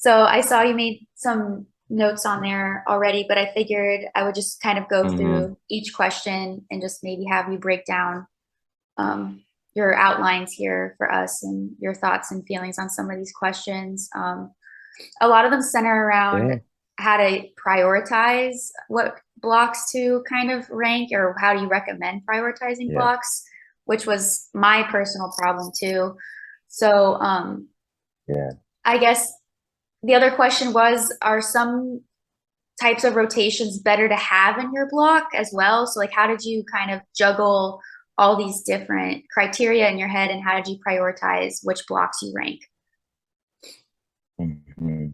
So I saw you made some notes on there already, but I figured I would just kind of go Hmm. through each question and just maybe have you break down um, your outlines here for us and your thoughts and feelings on some of these questions. A lot of them center around Yeah, how to prioritize what blocks to kind of rank, or how do you recommend prioritizing yeah, blocks, which was my personal problem too. So yeah. I guess the other question was, are some types of rotations better to have in your block as well? So like how did you kind of juggle all these different criteria in your head, and how did you prioritize which blocks you rank? Hmm.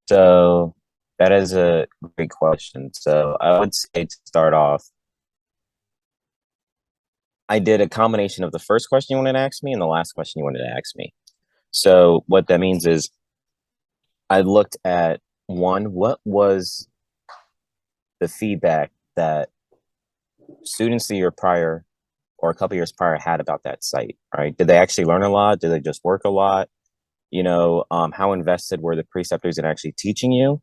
So that is a great question. So I would say to start off, I did a combination of the first question you wanted to ask me and the last question you wanted to ask me. So what that means is I looked at one, what was the feedback that students the year prior or a couple years prior had about that site, right? Did they actually learn a lot? Did they just work a lot? How invested were the preceptors in actually teaching you?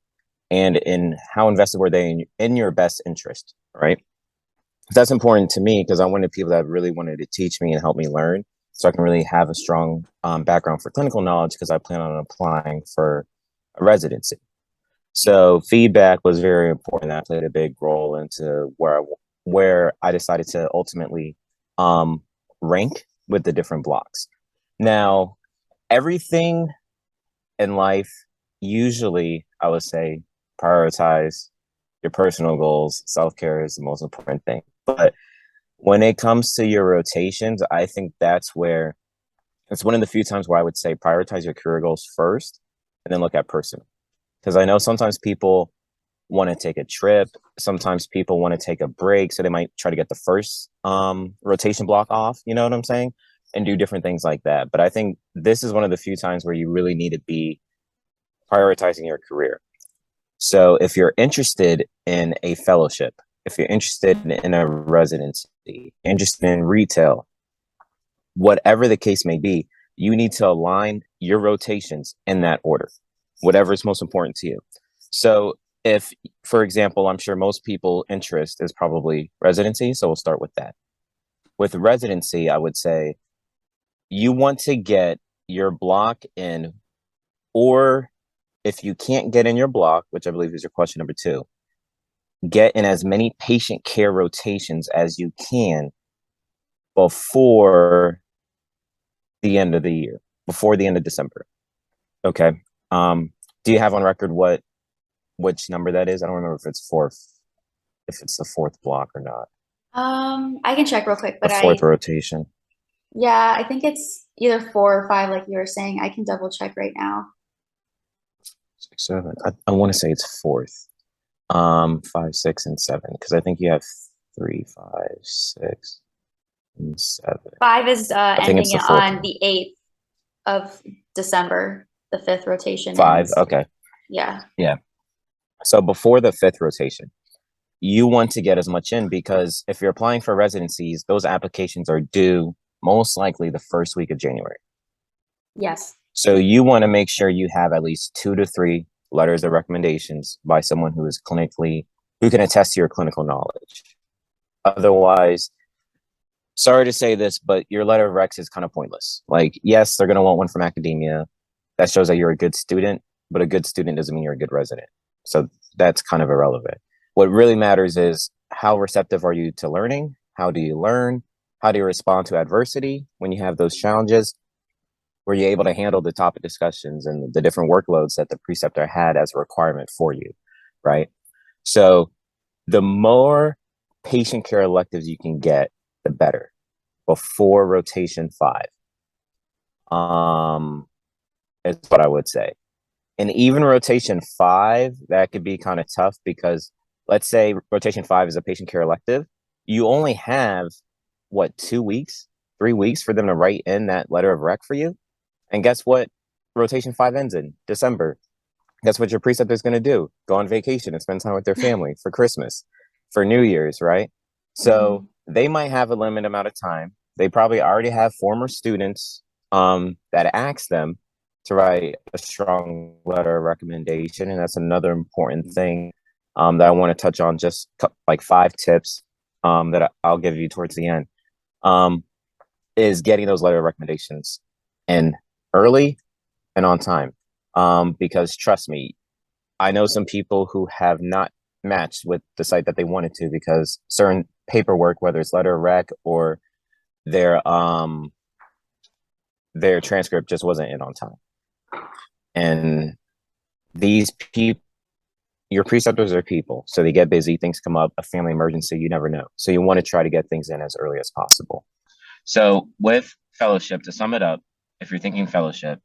And in how invested were they in your best interest, right? That's important to me because I wanted people that really wanted to teach me and help me learn so I can really have a strong background for clinical knowledge because I plan on applying for a residency. So feedback was very important. That played a big role into where I decided to ultimately um, rank with the different blocks. Now, everything in life, usually I would say prioritize your personal goals. Self-care is the most important thing. But when it comes to your rotations, I think that's where it's one of the few times where I would say prioritize your career goals first and then look at personal. Because I know sometimes people want to take a trip. Sometimes people want to take a break. So they might try to get the first rotation block off, you know what I'm saying? And do different things like that. But I think this is one of the few times where you really need to be prioritizing your career. So if you're interested in a fellowship, if you're interested in a residency, interested in retail, whatever the case may be, you need to align your rotations in that order, whatever is most important to you. So if, for example, I'm sure most people interest is probably residency. So we'll start with that. With residency, I would say you want to get your block in, or if you can't get in your block, which I believe is your question number two, get in as many patient care rotations as you can before the end of the year, before the end of December. Okay. Um, do you have on record which number that is? I don't remember if it's the fourth block or not. I can check real quick, The but fourth rotation. yeah, I think it's either 4 or 5, like you were saying. I can double check right now. 6, 7. I want to say it's fourth. 5, 6, and 7. Because I think you have 3, 5, 6, and 7. 5 is I think it's ending the fourth on one. the 8th of December. The fifth rotation 5. ends. Okay. Yeah. Yeah. So before the fifth rotation, you want to get as much in because if you're applying for residencies, those applications are due most likely the first week of January. Yes. So you want to make sure you have at least 2 to 3 letters of recommendations by someone who can attest to your clinical knowledge. Otherwise, sorry to say this, but your letter of recs is kind of pointless. Like, yes, they're going to want one from academia. That shows that you're a good student, but a good student doesn't mean you're a good resident. So that's kind of irrelevant. What really matters is how receptive are you to learning? How do you learn? How do you respond to adversity when you have those challenges? Were you able to handle the topic discussions and the different workloads that the preceptor had as a requirement for you, right? So the more patient care electives you can get, the better before rotation 5, um, is what I would say. And even rotation 5, that could be kind of tough because let's say rotation 5 is a patient care elective. You only have, what, 2 weeks, 3 weeks for them to write in that letter of rec for you. And guess what? Rotation 5 ends in December. Guess what your preceptor is going to do? Go on vacation and spend time with their family for Christmas, for New Year's, right? So Mhm. they might have a limited amount of time. They probably already have former students that ask them, to write a strong letter of recommendation. And that's another important thing that I want to touch on, just like 5 tips that I'll give you towards the end, um, is getting those letter of recommendations in early and on time. Because trust me, I know some people who have not matched with the site that they wanted to because certain paperwork, whether it's letter of rec or their um their transcript just wasn't in on time. And these people, your preceptors are people, so they get busy, things come up, a family emergency, you never know. So you want to try to get things in as early as possible. So with fellowship, to sum it up, if you're thinking fellowship,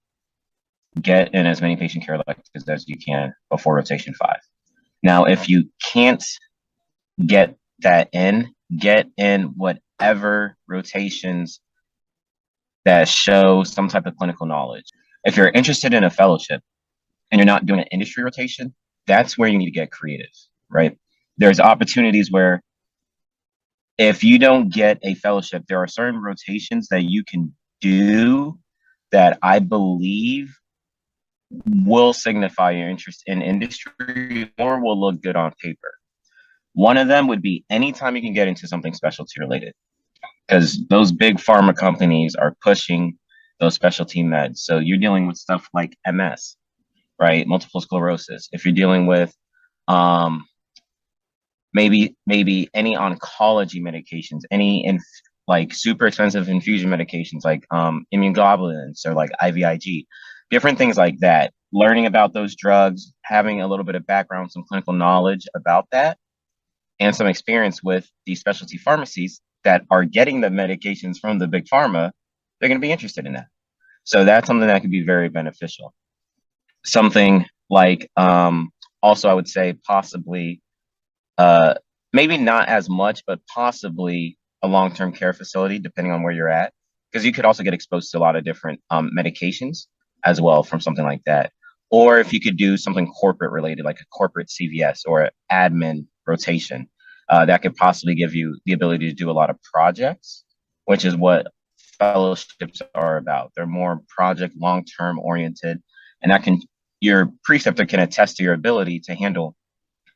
get in as many patient care electives as you can before rotation 5. Now, if you can't get that in, get in whatever rotations that show some type of clinical knowledge. If you're interested in a fellowship and you're not doing an industry rotation, that's where you need to get creative, right? There's opportunities where if you don't get a fellowship, there are certain rotations that you can do that I believe will signify your interest in industry or will look good on paper. One of them would be anytime you can get into something specialty related, because those big pharma companies are pushing those specialty meds. So you're dealing with stuff like MS, right? Multiple sclerosis. If you're dealing with um, maybe any oncology medications, like super expensive infusion medications like immunoglobulins or like IVIG, different things like that. Learning about those drugs, having a little bit of background, some clinical knowledge about that, and some experience with these specialty pharmacies that are getting the medications from the big pharma, they're going to be interested in that. So that's something that could be very beneficial. Something like also I would say possibly uh, maybe not as much, but possibly a long-term care facility, depending on where you're at, because you could also get exposed to a lot of different medications as well from something like that. Or if you could do something corporate related, like a corporate CVS or admin rotation, that could possibly give you the ability to do a lot of projects, which is what fellowships are about. They're more project, long-term oriented, and your preceptor can attest to your ability to handle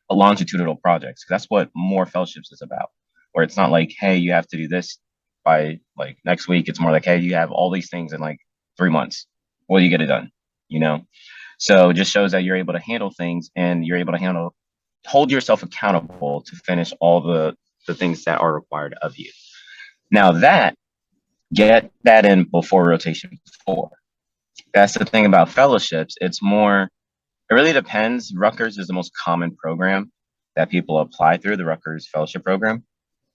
a longitudinal projects. That's what more fellowships is about, where it's not like, hey, you have to do this by like next week. It's more like, hey, you have all these things in like 3 months. Will you get it done? You know? So it just shows that you're able to handle things and you're able to hold yourself accountable to finish all the things that are required of you. Now get that in before rotation 4. That's the thing about fellowships. It really depends. Rutgers is the most common program that people apply through, the Rutgers Fellowship Program,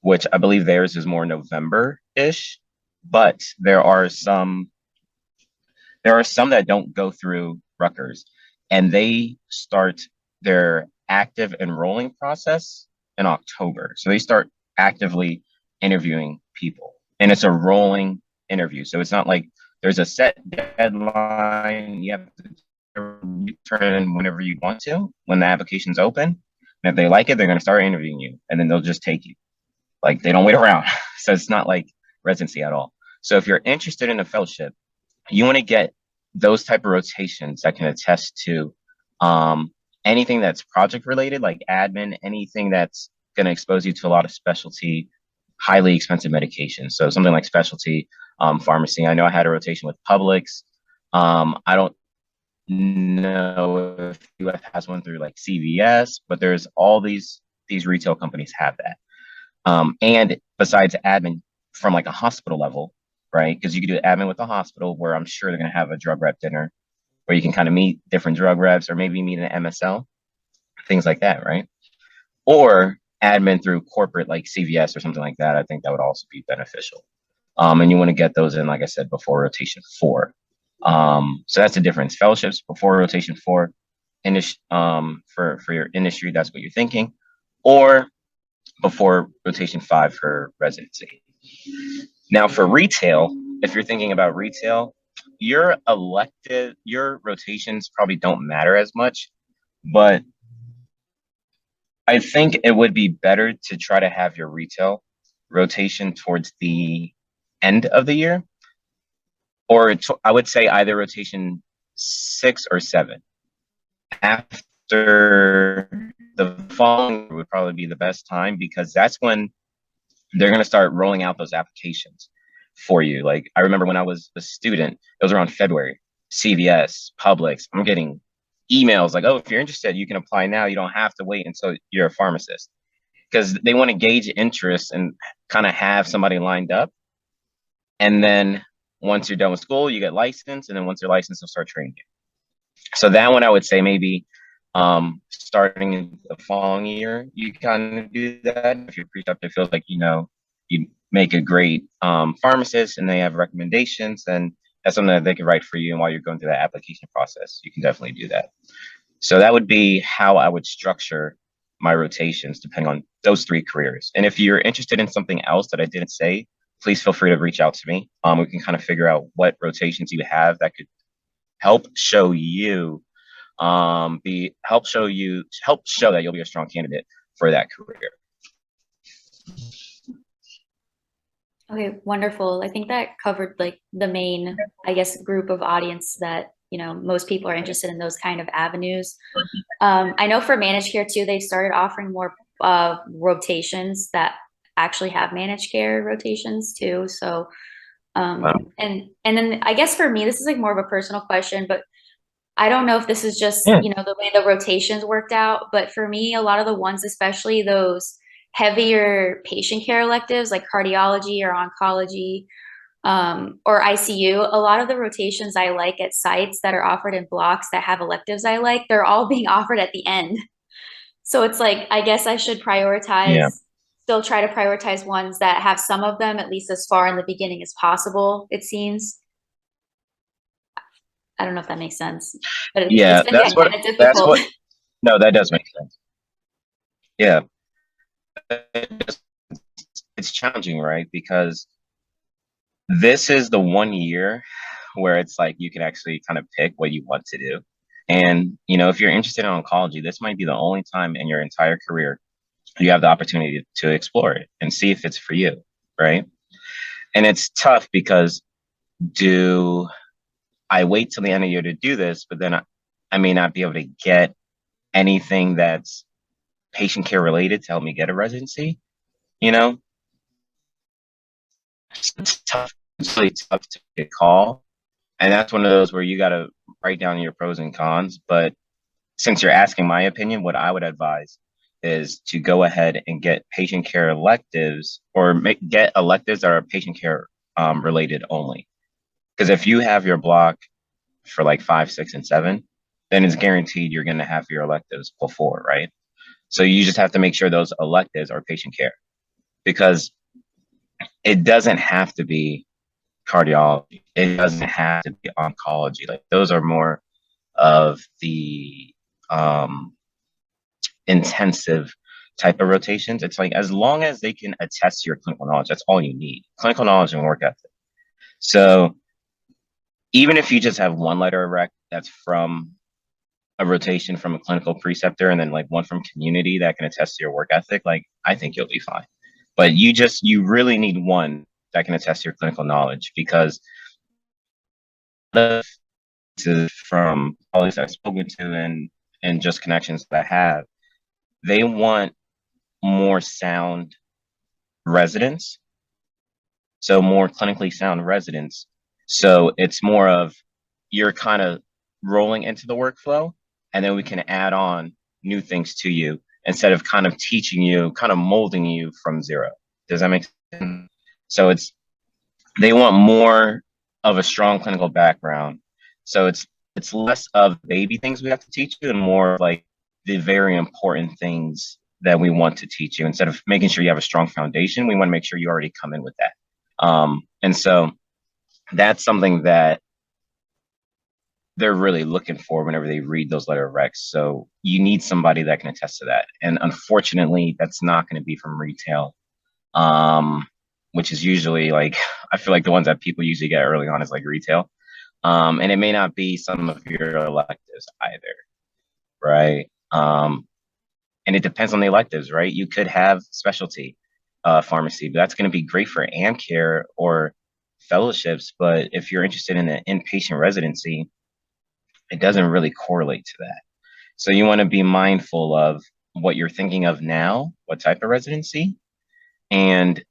which I believe theirs is more November-ish, but there are some that don't go through Rutgers, and they start their active enrolling process in October. So they start actively interviewing people, and it's a rolling interview. So it's not like there's a set deadline. You have to turn it in whenever you want to, when the application's open. And if they like it, they're going to start interviewing you, and then they'll just take you. Like, they don't wait around. So it's not like residency at all. So if you're interested in a fellowship, you want to get those type of rotations that can attest to anything that's project related, like admin, anything that's going to expose you to a lot of specialty, highly expensive medications. So something like specialty pharmacy. I know I had a rotation with Publix. I don't know if UF has one through like CVS, but there's all these retail companies have that. And besides admin from like a hospital level, right? Because you could do admin with the hospital, where I'm sure they're going to have a drug rep dinner where you can kind of meet different drug reps or maybe meet an MSL, things like that, right? Or admin through corporate like CVS or something like that. I think that would also be beneficial. And you want to get those in, like I said, before rotation 4. So that's the difference. Fellowships before rotation 4, for your industry, that's what you're thinking, or before rotation 5 for residency. Now for retail, if you're thinking about retail, your rotations probably don't matter as much, but I think it would be better to try to have your retail rotation towards the end of the year, or I would say either rotation 6 or 7. After the following would probably be the best time because that's when they're going to start rolling out those applications for you. Like I remember when I was a student, it was around February, CVS, Publix, I'm getting emails like, oh, if you're interested, you can apply now. You don't have to wait until you're a pharmacist because they want to gauge interest and kind of have somebody lined up. And then once you're done with school, you get licensed. And then once you're licensed, they'll start training you. So that one, I would say maybe starting in the following year, you kind of do that. If your preceptor feels like, you make a great pharmacist and they have recommendations, then that's something that they can write for you. And while you're going through that application process, you can definitely do that. So that would be how I would structure my rotations depending on those 3 careers. And if you're interested in something else that I didn't say, please feel free to reach out to me. We can kind of figure out what rotations you have that could help show you help show that you'll be a strong candidate for that career. Okay, wonderful. I think that covered like the main, I guess, group of audience that, most people are interested in those kind of avenues. I know for managed care too, they started offering more rotations that actually have managed care rotations too. So and then I guess for me, this is like more of a personal question, but I don't know if this is just, Yeah. the way the rotations worked out, but for me, a lot of the ones, especially those heavier patient care electives like cardiology or oncology, or ICU, a lot of the rotations I like at sites that are offered in blocks that have electives I like, they're all being offered at the end. So it's like, I guess I should Yeah. still try to prioritize ones that have some of them, at least as far in the beginning as possible, it seems. I don't know if that makes sense, but it's Yeah. been kind of That's difficult. what, no, that does make sense. Yeah. It's challenging, right? Because this is the one year where it's like you can actually kind of pick what you want to do. And, if you're interested in oncology, this might be the only time in your entire career you have the opportunity to explore it and see if it's for you, right? And it's tough because do I wait till the end of the year to do this, but then I may not be able to get anything that's patient care related to help me get a residency, you know? It's tough. It's really tough to call. And that's one of those where you got to write down your pros and cons. But since you're asking my opinion, what I would advise is to go ahead and get patient care electives or get electives that are patient care related only. Because if you have your block for like 5, 6, and 7, then it's guaranteed you're going to have your electives before, right? So you just have to make sure those electives are patient care because it doesn't have to be cardiology. It doesn't have to be oncology. Like those are more of the intensive type of rotations. It's like as long as they can attest to your clinical knowledge, that's all you need. Clinical knowledge and work ethic. So even if you just have one letter of rec that's from a rotation from a clinical preceptor and then like one from community that can attest to your work ethic, like I think you'll be fine. But you really need one that can attest to your clinical knowledge because from colleagues I've spoken to and just connections that I have, they want more sound residents, so more clinically sound residents. So it's more of you're kind of rolling into the workflow, and then we can add on new things to you instead of kind of teaching you, kind of molding you from zero. Does that make sense? So they want more of a strong clinical background. So it's less of baby things we have to teach you and more like the very important things that we want to teach you. Instead of making sure you have a strong foundation, we want to make sure you already come in with that. And so that's something that they're really looking for whenever they read those letter of recs. So you need somebody that can attest to that. And unfortunately, that's not going to be from retail, which is usually like, I feel like the ones that people usually get early on is like retail. And it may not be some of your electives either, right? And it depends on the electives, right? You could have specialty pharmacy, but that's going to be great for AmCare or fellowships. But if you're interested in an inpatient residency, it doesn't really correlate to that. So you want to be mindful of what you're thinking of now, what type of residency, and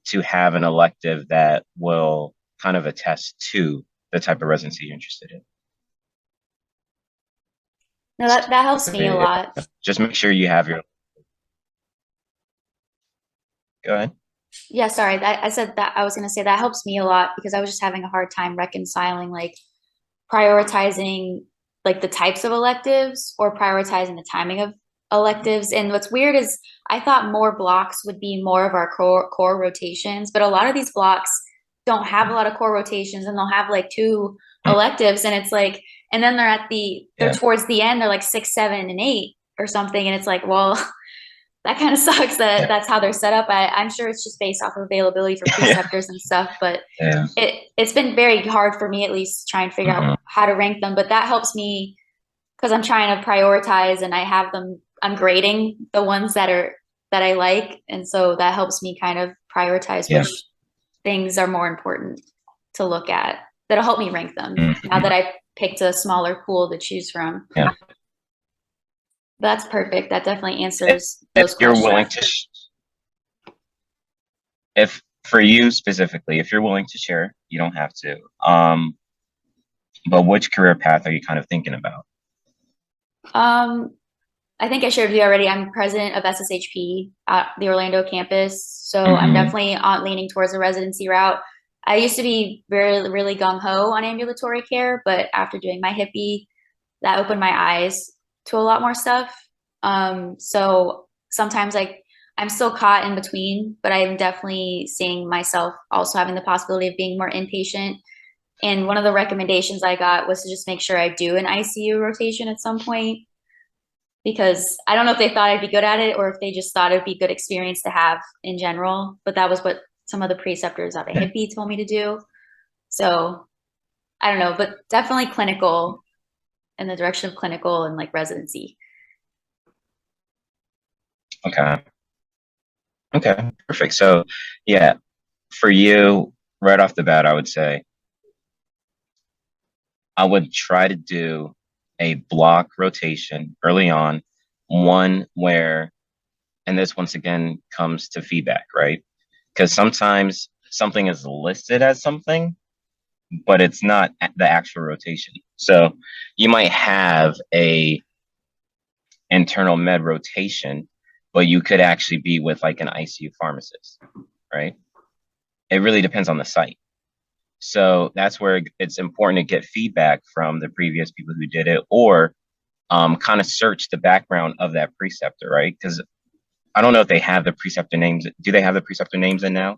to have an elective that will kind of attest to the type of residency you're interested in. No, that helps So, me a yeah, lot. just make sure you have your. Go ahead. Yeah, sorry. I said that I was going to say that helps me a lot because I was just having a hard time reconciling like prioritizing like the types of electives or prioritizing the timing of electives. And what's weird is I thought more blocks would be more of our core rotations, but a lot of these blocks don't have a lot of core rotations and they'll have like two electives and it's like and then they're Yeah. towards the end, they're like 6, 7, and 8 or something. And it's like, well, that kind of sucks that Yeah. that's how they're set up. I'm sure it's just based off of availability for Yeah. preceptors and stuff, but Yeah. it's been very hard for me at least to try and figure out Mhm. how to rank them. But that helps me because I'm trying to prioritize and I have them. I'm grading the ones that I like, and so that helps me kind of prioritize Yeah. which things are more important to look at. That'll help me rank them now that Mhm. I picked a smaller pool to choose from. Yeah. That's perfect. That definitely answers If those you're questions. willing to, if for you specifically, if you're willing to share, you don't have to. But which career path are you kind of thinking about? Um, I think I shared with you already. I'm president of SSHP at the Orlando campus, so I'm Hmm. definitely leaning towards a residency route. I used to be very, really gung ho on ambulatory care, but after doing my hippie, that opened my eyes to a lot more stuff. So sometimes I'm still caught in between, but I'm definitely seeing myself also having the possibility of being more inpatient. And one of the recommendations I got was to just make sure I do an ICU rotation at some point because I don't know if they thought I'd be good at it or if they just thought it'd be good experience to have in general. But that was what some of the preceptors at the Yeah. hippie told me to do. So I don't know, but definitely clinical in the direction of clinical and like residency. Okay. Okay. Perfect. So, yeah, for you, right off the bat, I would say I would try to do a block rotation early on, one where, and this once again comes to feedback, right? Because sometimes something is listed as something, but it's not the actual rotation. So you might have a internal med rotation, but you could actually be with like an ICU pharmacist, right? It really depends on the site. So that's where it's important to get feedback from the previous people who did it or kind of search the background of that preceptor, right? Because I don't know if they have the preceptor names. Do they have the preceptor names in now?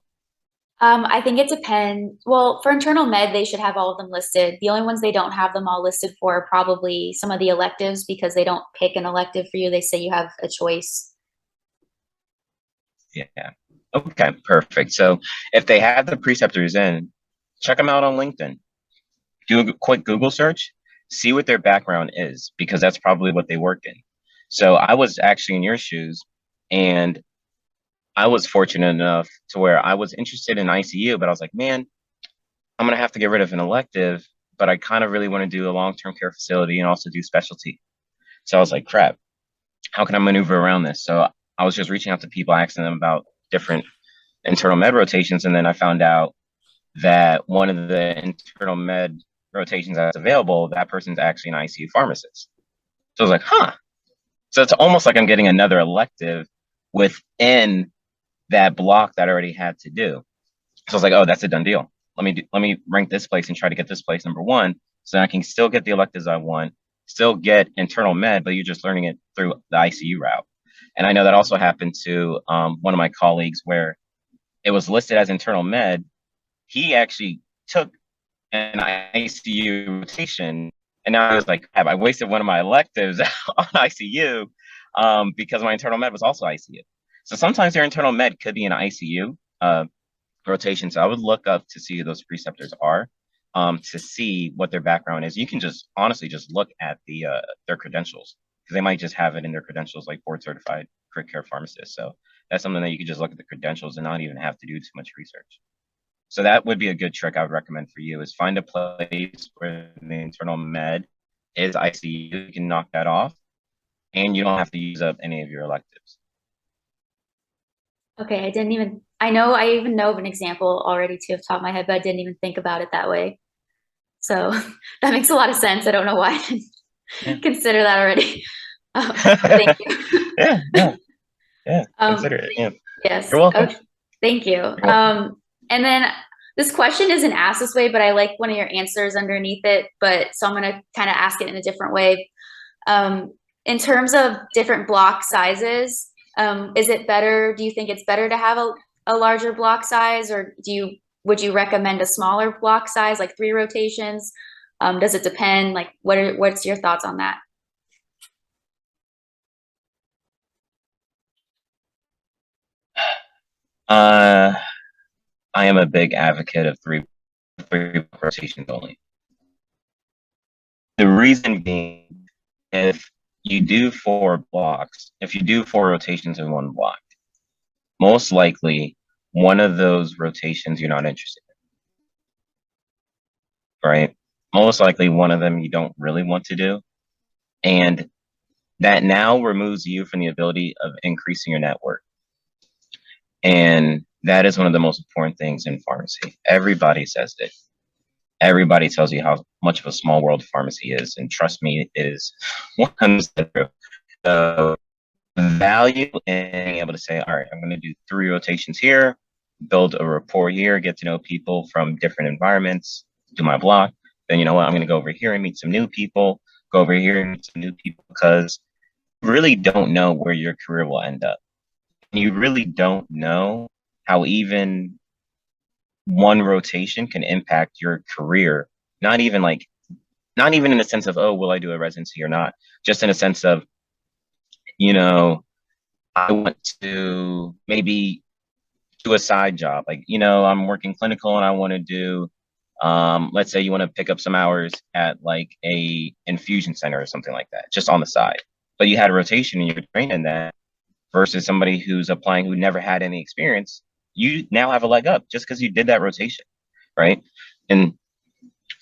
I think it depends. Well, for internal med, they should have all of them listed. The only ones they don't have them all listed for are probably some of the electives because they don't pick an elective for you. They say you have a choice. Yeah. Okay, perfect. So if they have the preceptors in, check them out on LinkedIn. Do a quick Google search, see what their background is, because that's probably what they work in. So I was actually in your shoes, and I was fortunate enough to where I was interested in ICU, but I was like, man, I'm gonna have to get rid of an elective, but I kind of really want to do a long-term care facility and also do specialty. So I was like, crap, how can I maneuver around this? So I was just reaching out to people, asking them about different internal med rotations, and then I found out that one of the internal med rotations that's available, that person's actually an ICU pharmacist. So I was like, huh. So it's almost like I'm getting another elective within that block that I already had to do. So I was like, oh, that's a done deal. Let me rank this place and try to get this place number one, so I can still get the electives I want, still get internal med, but you're just learning it through the ICU route. And I know that also happened to one of my colleagues where it was listed as internal med. He actually took an ICU rotation, and now I was like, I wasted one of my electives on ICU because my internal med was also ICU. So sometimes their internal med could be an ICU rotation. So I would look up to see who those preceptors are, to see what their background is. You can just honestly just look at their credentials because they might just have it in their credentials like board certified crit care pharmacist. So that's something that you can just look at the credentials and not even have to do too much research. So that would be a good trick I would recommend for you is find a place where the internal med is ICU. You can knock that off, and you don't have to use up any of your electives. Okay, I know I even know of an example already too off the top of my head, but I didn't even think about it that way. So that makes a lot of sense. I don't know why I Yeah. didn't consider that already. Thank you. Yeah, yeah, yeah. Um, Consider it. Yeah. yes. You're welcome. Okay. Thank you. You're welcome. And then this question isn't asked this way, but I like one of your answers underneath it. But so I'm going to kind of ask it in a different way. Um, in terms of different block sizes, is it better? Do you think it's better to have a larger block size, or would you recommend a smaller block size, like 3 rotations? Does it depend? Like, what's your thoughts on that? Uh, I am a big advocate of three rotations only. The reason being, if you do 4 blocks, if you do 4 rotations in one block, most likely one of those rotations you're not interested in, right? Most likely one of them you don't really want to do. And that now removes you from the ability of increasing your network. And that is one of the most important things in pharmacy. Everybody says it. Everybody tells you how much of a small world pharmacy is. And trust me, it is 100% true. The value in being able to say, all right, I'm going to do 3 rotations here, build a rapport here, get to know people from different environments, do my block. Then you know what? I'm going to go over here and meet some new people, go over here and meet some new people, because you really don't know where your career will end up. You really don't know how even one rotation can impact your career. Not even in the sense of, oh, will I do a residency or not? Just in a sense of, you know, I want to maybe do a side job. Like, I'm working clinical and I want to do, let's say you want to pick up some hours at like a infusion center or something like that, just on the side. But you had a rotation and you're trained in that versus somebody who's applying who never had any experience. You now have a leg up just because you did that rotation, right? And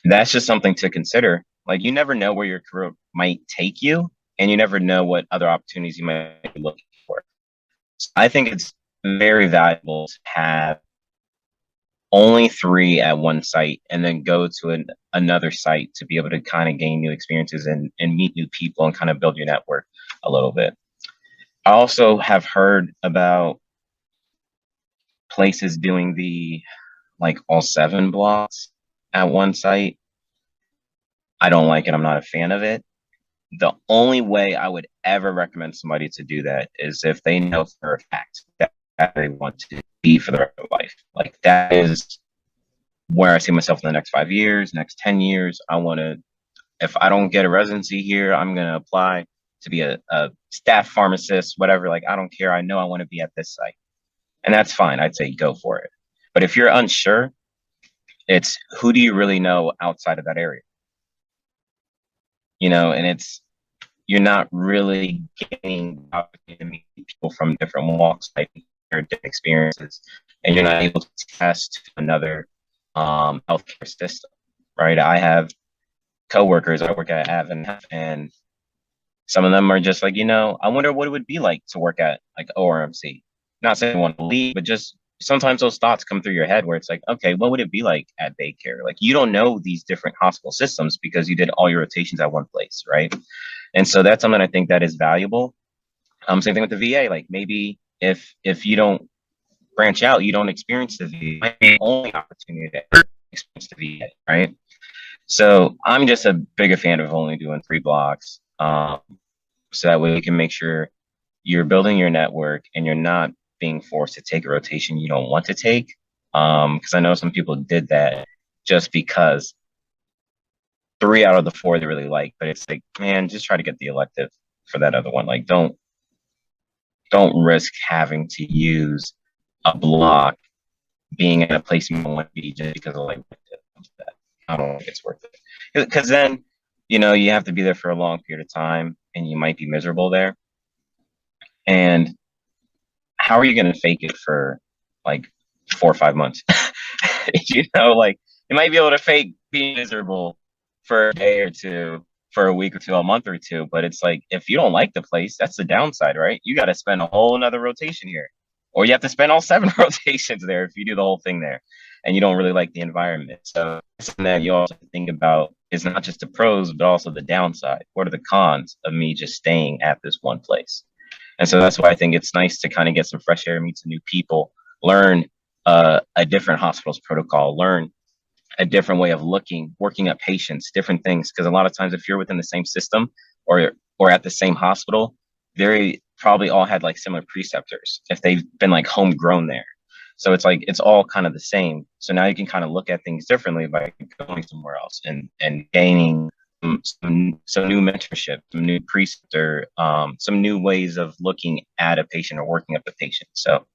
that's just something to consider. Like, you never know where your career might take you, and you never know what other opportunities you might be looking for. So I think it's very valuable to have only 3 at one site and then go to another site to be able to kind of gain new experiences and meet new people and kind of build your network a little bit. I also have heard about places doing the like all 7 blocks at one site. I don't like it. I'm not a fan of it. The only way I would ever recommend somebody to do that is if they know for a fact that they want to be for the rest of their life. Like, that is where I see myself in the next 5 years, next 10 years. I want to, if I don't get a residency here, I'm going to apply to be a staff pharmacist, whatever. Like, I don't care. I know I want to be at this site. And that's fine. I'd say go for it. But if you're unsure, it's who do you really know outside of that area? And you're not really getting opportunity to meet people from different walks, like different experiences, and you're not able to test another healthcare system, right? I have coworkers. I work at Avon, and some of them are just like, I wonder what it would be like to work at like ORMC. Not saying I want to leave, but just sometimes those thoughts come through your head where it's like, okay, what would it be like at daycare? Like, you don't know these different hospital systems because you did all your rotations at one place, right? And so that's something I think that is valuable. Same thing with the VA. Like, maybe if you don't branch out, you don't experience the VA. It might be the only opportunity to experience the VA, right? So I'm just a bigger fan of only doing 3 blocks. So that way you can make sure you're building your network and you're not being forced to take a rotation you don't want to take. Because I know some people did that just because 3 out of the 4 they really like, but it's like, man, just try to get the elective for that other one. Like, don't risk having to use a block being in a place you don't want to be just because of like that. I don't think it's worth it. Because then, you have to be there for a long period of time and you might be miserable there. And how are you going to fake it for like 4 or 5 months? Like, you might be able to fake being miserable for a day or two, for a week or two, a month or two. But it's like if you don't like the place, that's the downside, right? You got to spend a whole another rotation here, or you have to spend all seven rotations there if you do the whole thing there, and you don't really like the environment. So something that you also think about is not just the pros, but also the downside. What are the cons of me just staying at this one place? And so that's why I think it's nice to kind of get some fresh air, meet some new people, learn a different hospital's protocol, learn a different way of working at patients, different things. Because a lot of times, if you're within the same system or at the same hospital, they probably all had like similar preceptors if they've been like homegrown there. So it's like it's all kind of the same. So now you can kind of look at things differently by going somewhere else and gaining some new mentorship, some new preceptor, some new ways of looking at a patient or working up a patient. So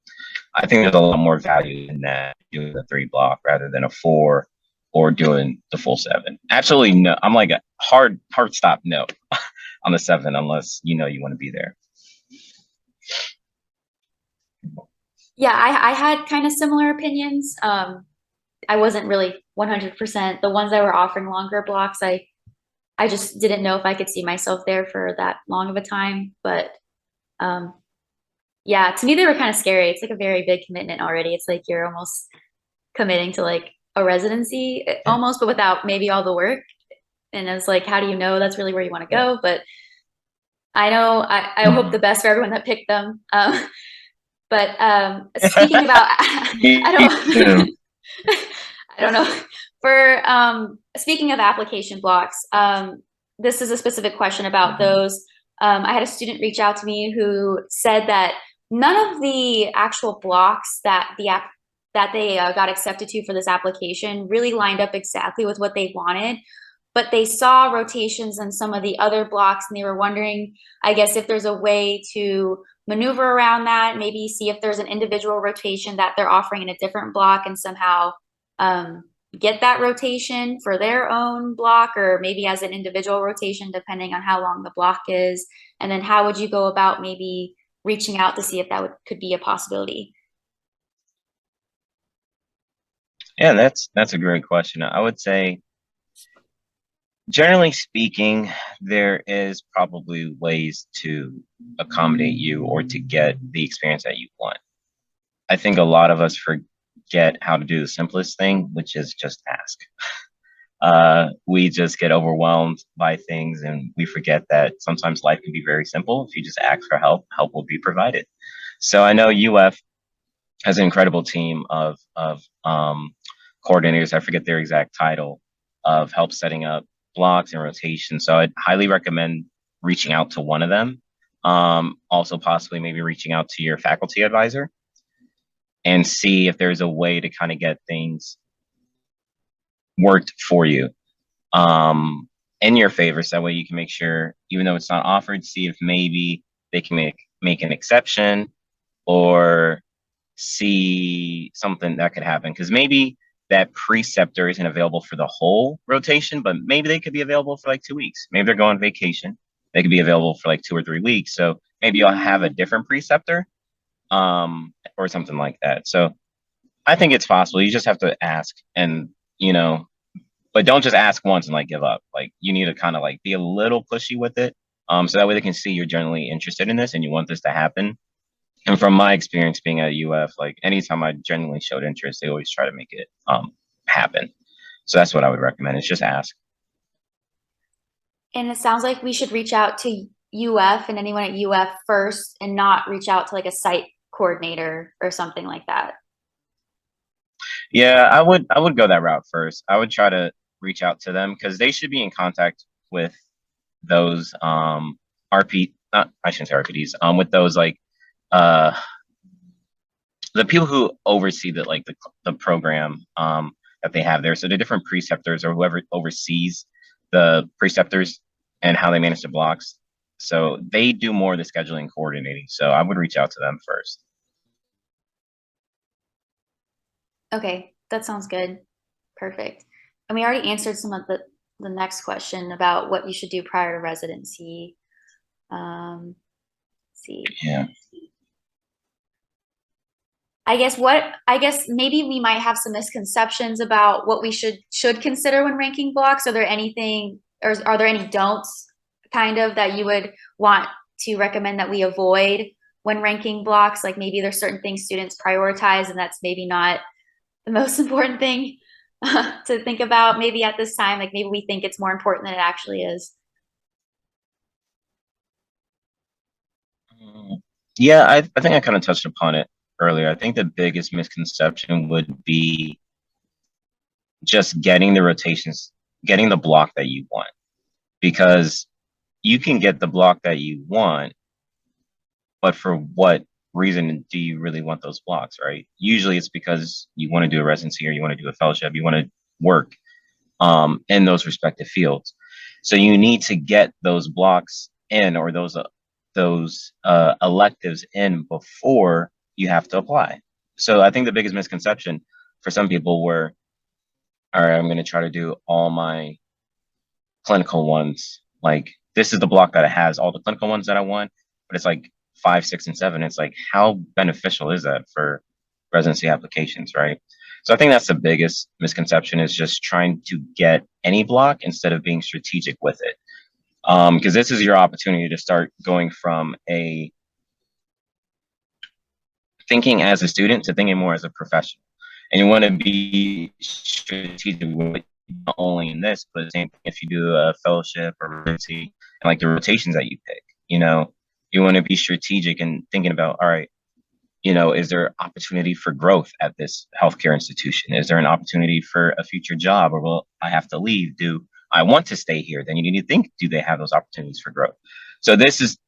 I think there's a lot more value in that doing a 3 block rather than a 4 or doing the full 7. Absolutely no. I'm like a hard stop no on the 7 unless you know you want to be there. Yeah, I had kind of similar opinions. I wasn't really 100%. The ones that were offering longer blocks, I just didn't know if I could see myself there for that long of a time. But um, yeah, to me they were kind of scary. It's like a very big commitment already. It's like you're almost committing to like a residency Yeah. almost, but without maybe all the work. And it's like, how do you know that's really where you want to Yeah. go? But I know I hope the Mhm. best for everyone that picked them. But speaking about, I Me don't, too. I don't know. For speaking of application blocks, this is a specific question about Mhm. those. I had a student reach out to me who said that none of the actual blocks that the app that they got accepted to for this application really lined up exactly with what they wanted, but they saw rotations in some of the other blocks and they were wondering, I guess, if there's a way to maneuver around that, maybe see if there's an individual rotation that they're offering in a different block and somehow um, get that rotation for their own block, or maybe as an individual rotation, depending on how long the block is. And then how would you go about maybe reaching out to see if that could be a possibility? Yeah, that's a great question. I would say, generally speaking, there is probably ways to accommodate you or to get the experience that you want. I think a lot of us forget how to do the simplest thing, which is just ask. We just get overwhelmed by things and we forget that sometimes life can be very simple. If you just ask for help, help will be provided. So I know UF has an incredible team of coordinators. I forget their exact title of help setting up blocks and rotations. So I'd highly recommend reaching out to one of them. Also, possibly maybe reaching out to your faculty advisor and see if there's a way to kind of get things worked for you in your favor. So that way you can make sure, even though it's not offered, see if maybe they can make an exception or see something that could happen. Because maybe that preceptor isn't available for the whole rotation, but maybe they could be available for like 2 weeks. Maybe they're going on vacation. They could be available for like 2 or 3 weeks. So maybe you'll have a different preceptor or something like that. So I think it's possible. You just have to ask and, you know, but don't just ask once and like give up. Like you need to kind of like be a little pushy with it. So that way they can see you're generally interested in this and you want this to happen. And from my experience being at UF, like anytime I genuinely showed interest, they always try to make it happen. So that's what I would recommend is just ask. And it sounds like we should reach out to UF and anyone at UF first and not reach out to like a site coordinator or something like that. Yeah, I would go that route first. I would try to reach out to them because they should be in contact with those RP not I shouldn't say RPDs, with those like uh the people who oversee the program that they have there. So the different preceptors or whoever oversees the preceptors and how they manage the blocks. So they do more of the scheduling and coordinating. So I would reach out to them first. Okay, that sounds good. Perfect. And we already answered some of the next question about what you should do prior to residency. Let's see. Yeah. I guess maybe we might have some misconceptions about what we should consider when ranking blocks. Are there anything or are there any don'ts kind of that you would want to recommend that we avoid when ranking blocks? Like maybe there's certain things students prioritize and that's maybe not the most important thing to think about maybe at this time. Like maybe we think it's more important than it actually is. Yeah, I think I kind of touched upon it earlier. I think the biggest misconception would be just getting the rotations, getting the block that you want, because you can get the block that you want, but for what reason do you really want those blocks, right? Usually it's because you want to do a residency or you want to do a fellowship, you want to work in those respective fields. So you need to get those blocks in, or those electives in before you have to apply. So I think the biggest misconception for some people were, all right, I'm going to try to do all my clinical ones. Like this is the block that it has all the clinical ones that I want, but it's like 5, 6, and 7. It's like, how beneficial is that for residency applications, right? So I think that's the biggest misconception, is just trying to get any block instead of being strategic with it. Because this is your opportunity to start going from a thinking as a student to thinking more as a professional. And you want to be strategic with not only in this, but the same thing if you do a fellowship or residency, and like the rotations that you pick. You want to be strategic and thinking about, all right, is there opportunity for growth at this healthcare institution? Is there an opportunity for a future job, or will I have to leave? Do I want to stay here? Then you need to think, do they have those opportunities for growth? So this is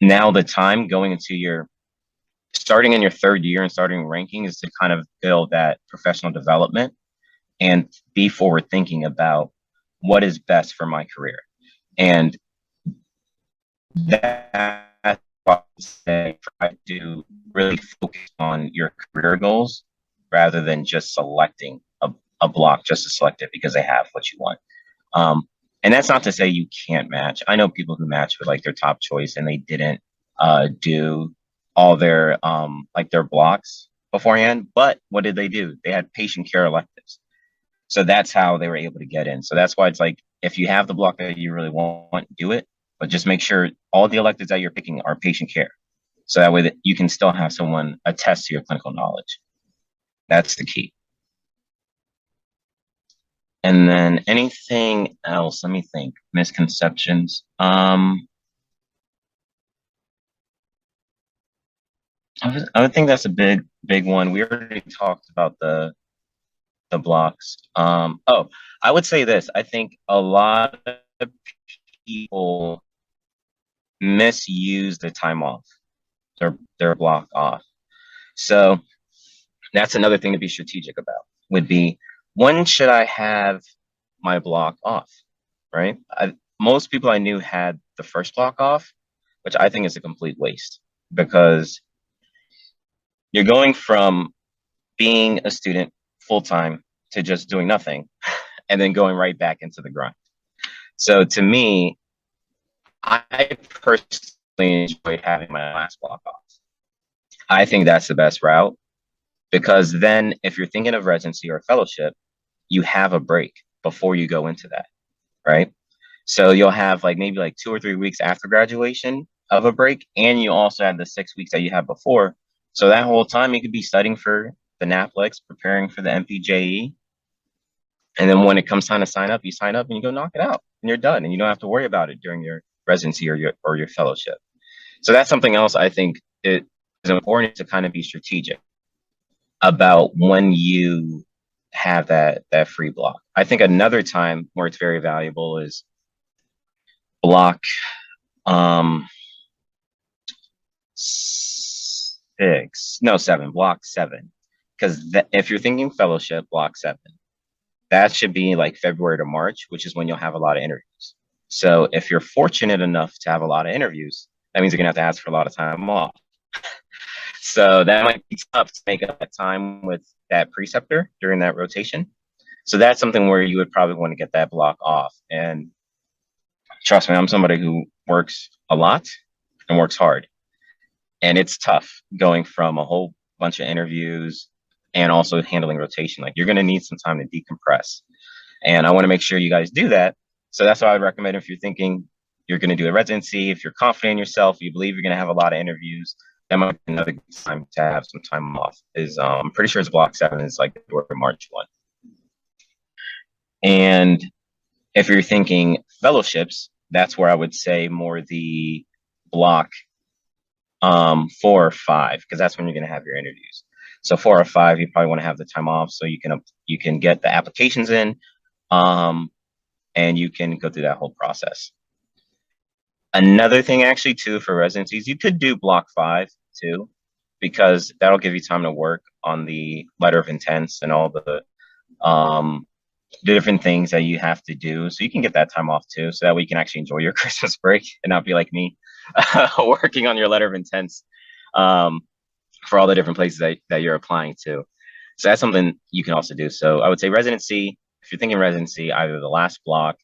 now the time going into your starting in your third year and starting ranking, is to kind of build that professional development and be forward thinking about what is best for my career. And that's why I say try to really focus on your career goals rather than just selecting a block just to select it because they have what you want. And that's not to say you can't match. I know people who match with like their top choice and they didn't do all their like their blocks beforehand. But what did they do? They had patient care electives. So that's how they were able to get in. So that's why it's like, if you have the block that you really want, do it, but just make sure all the electives that you're picking are patient care. So that way that you can still have someone attest to your clinical knowledge. That's the key. And then anything else? Let me think. Misconceptions. I would think that's a big one. We already talked about the blocks. Oh, I would say this. I think a lot of people misuse the time off, their block off. So that's another thing to be strategic about, would be, when should I have my block off, right? Most people I knew had the first block off, which I think is a complete waste, because you're going from being a student full time to just doing nothing and then going right back into the grind. So to me, I personally enjoyed having my last block off. I think that's the best route, because then if you're thinking of residency or fellowship, you have a break before you go into that, right? So you'll have like maybe like 2 or 3 weeks after graduation of a break, and you also have the 6 weeks that you had before. So that whole time you could be studying for the NAPLEX, preparing for the MPJE. And then when it comes time to sign up, you sign up and you go knock it out and you're done. And you don't have to worry about it during your residency or your fellowship. So that's something else I think it is important to kind of be strategic about when you have that free block. I think another time where it's very valuable is block 7, block 7. Because if you're thinking fellowship, block 7, that should be like February to March, which is when you'll have a lot of interviews. So if you're fortunate enough to have a lot of interviews, that means you're gonna have to ask for a lot of time off. So that might be tough to make up that time with that preceptor during that rotation. So that's something where you would probably want to get that block off. And trust me, I'm somebody who works a lot and works hard. And it's tough going from a whole bunch of interviews and also handling rotation. Like, you're going to need some time to decompress. And I want to make sure you guys do that. So that's what I would recommend if you're thinking you're going to do a residency. If you're confident in yourself, you believe you're going to have a lot of interviews, that might be another good time to have some time off. Is I'm pretty sure it's block 7 is like March 1. And if you're thinking fellowships, that's where I would say more the block 4 or 5, because that's when you're going to have your interviews. So 4 or 5, you probably want to have the time off so you can get the applications in, and you can go through that whole process. Another thing actually too for residencies, you could do block 5 too, because that'll give you time to work on the letter of intents and all the different things that you have to do. So you can get that time off too, so that way you can actually enjoy your Christmas break and not be like me, working on your letter of intents, for all the different places that you're applying to. So that's something you can also do. So I would say residency, if you're thinking residency, either the last block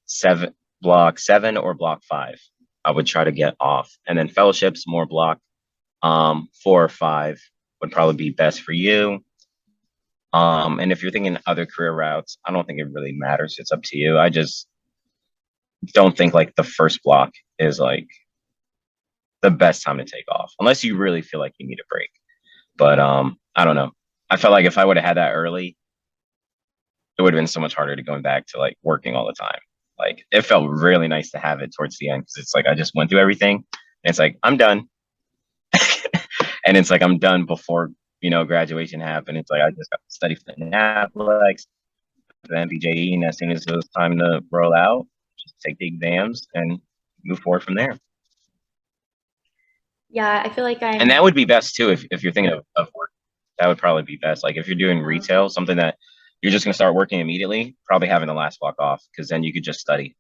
7, or block 5, I would try to get off. And then fellowships, more block 4 or 5 would probably be best for you. And if you're thinking other career routes, I don't think it really matters. It's up to you. I just don't think like the first block is like the best time to take off, unless you really feel like you need a break. But I don't know. I felt like if I would have had that early, it would have been so much harder to going back to like working all the time. Like it felt really nice to have it towards the end, because it's like I just went through everything and it's like I'm done. And it's like I'm done before graduation happened. It's like I just got to study for the athletics, the MPJE, and as soon as it was time to roll out, just take the exams and move forward from there. Yeah, I feel like And that would be best too if you're thinking of work. That would probably be best. Like if you're doing retail, something that you're just going to start working immediately, probably having the last block off, because then you could just study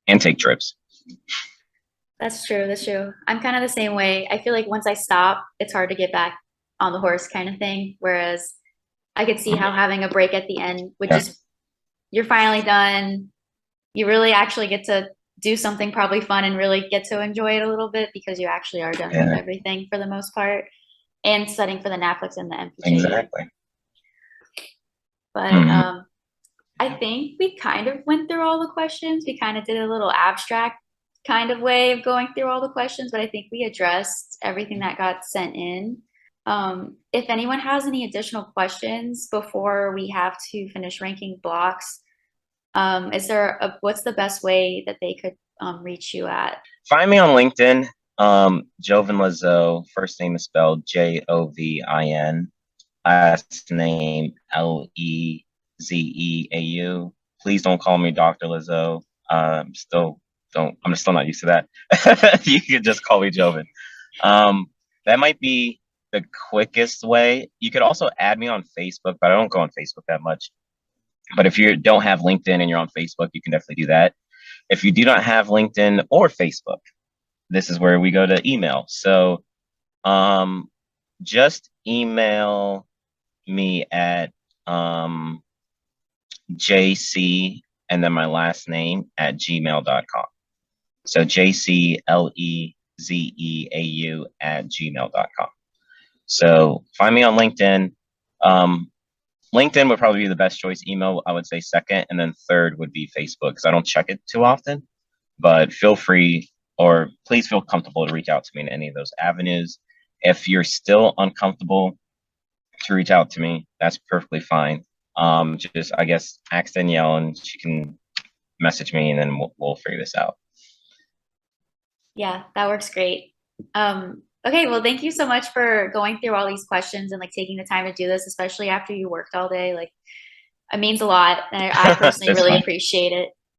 and take trips. That's true. That's true. I'm kind of the same way. I feel like once I stop, it's hard to get back on the horse kind of thing. Whereas I could see how having a break at the end would Yeah. just, you're finally done. You really actually get to do something probably fun and really get to enjoy it a little bit because you actually are done with Yeah. everything for the most part and studying for the NAFLIX and the MPJ. Exactly. But I think we kind of went through all the questions. We kind of did a little abstract kind of way of going through all the questions, but I think we addressed everything that got sent in. If anyone has any additional questions before we have to finish ranking blocks, what's the best way that they could reach you at? Find me on LinkedIn. Jovin Lezeau. First name is spelled Jovin. Last name Lezeau. Please don't call me Dr. Lezeau. I'm still not used to that. You can just call me Jovin. That might be the quickest way. You could also add me on Facebook, but I don't go on Facebook that much. But if you don't have LinkedIn and you're on Facebook, you can definitely do that. If you do not have LinkedIn or Facebook, this is where we go to email. So just email me at jc and then my last name at gmail.com. So jclezeau at gmail.com. So find me on LinkedIn. LinkedIn would probably be the best choice. Email, I would say second, and then third would be Facebook, because I don't check it too often. But feel free, or please feel comfortable to reach out to me in any of those avenues. If you're still uncomfortable to reach out to me, that's perfectly fine. Just, I guess, ask Danielle and she can message me, and then we'll figure this out. Yeah, that works great. Okay, well, thank you so much for going through all these questions and like taking the time to do this, especially after you worked all day. Like, it means a lot, and I personally really appreciate it.